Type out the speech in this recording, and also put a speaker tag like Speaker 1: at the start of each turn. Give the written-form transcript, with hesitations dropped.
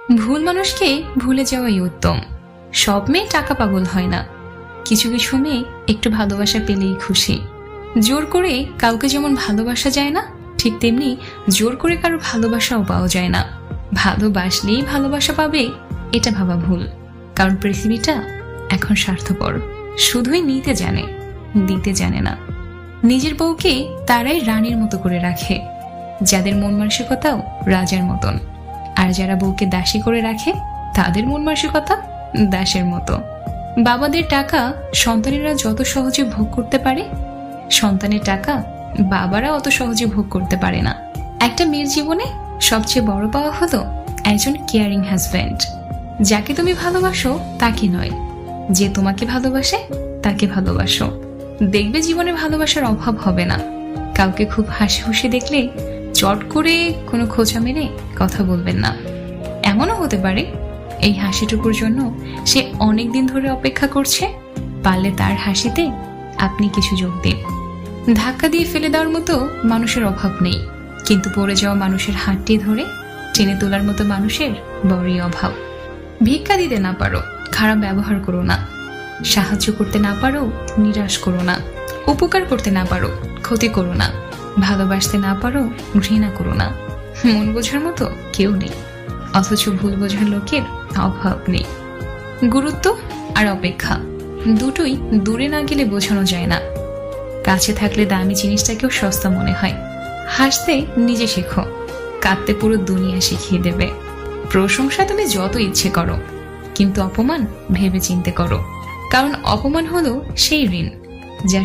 Speaker 1: ভুল মানুষকে ভুলে যাওয়াই উত্তম। সব মেয়ে টাকা পাগল হয় না, কিছু কিছু মেয়ে একটু ভালোবাসা পেলেই খুশি। জোর করে কাউকে যেমন ভালোবাসা যায় না, ঠিক তেমনি জোর করে কারো ভালোবাসাও পাওয়া যায় না। ভালোবাসলেই ভালোবাসা পাবে এটা ভাবা ভুল, কারণ পৃথিবীটা এখন স্বার্থপর, শুধুই নিতে জানে, দিতে জানে না। নিজের বউকে তারাই রানীর মতো করে রাখে, যাদের মন মানসিকতাও রাজার মতন। আর যারা বউকে দাসী করে রাখে, তাদের মন মানসিকতা দাসের মতো। বাবাদের টাকা সন্তানেরা যত সহজে ভোগ করতে পারে, সন্তানের টাকা বাবারা অত সহজে ভোগ করতে পারে না। একটা মেয়ের জীবনে সবচেয়ে বড় পাওয়া হলো একজন কেয়ারিং হাজব্যান্ড। যাকে তুমি ভালোবাসো তাকে নয়, যে তোমাকে ভালোবাসে তাকে ভালোবাসো। দেখবে জীবনে ভালোবাসার অভাব হবে না। কাউকে খুব হাসি খুশি দেখলে চট করে কোনো খোঁচা মেরে কথা বলবেন না। এমনও হতে পারে এই হাসিটুকুর জন্য সে অনেক দিন ধরে অপেক্ষা করছে, পারলে তার হাসিতে আপনি কিছু যোগ দিন। ধাক্কা দিয়ে ফেলে দেওয়ার মতো মানুষের অভাব নেই, কিন্তু পড়ে যাওয়া মানুষের হাতটি ধরে টেনে তোলার মতো মানুষের বড়ই অভাব। ভিক্ষা দিতে না পারো, খারাপ ব্যবহার করো না। সাহায্য করতে না পারো, নিরাশ করো না। উপকার করতে না পারো, ক্ষতি করো না। ভালোবাসতে না পারো, ঘৃণা করো না। মন বোঝার মতো কেউ নেই, অথচ ভুল বোঝার লোকের অভাব নেই। গুরুত্ব আর অপেক্ষা দুটোই দূরে না গেলে বোঝানো যায় না। কাছে থাকলে দামি জিনিসটাকেও সস্তা মনে হয়। হাসতে নিজে শেখো, কাঁদতে পুরো দুনিয়া শিখিয়ে দেবে। প্রশংসা তুমি যত ইচ্ছে করো, কিন্তু অপমান ভেবে চিন্তে করো, কারণ অপমান হলো সেই ঋণ যা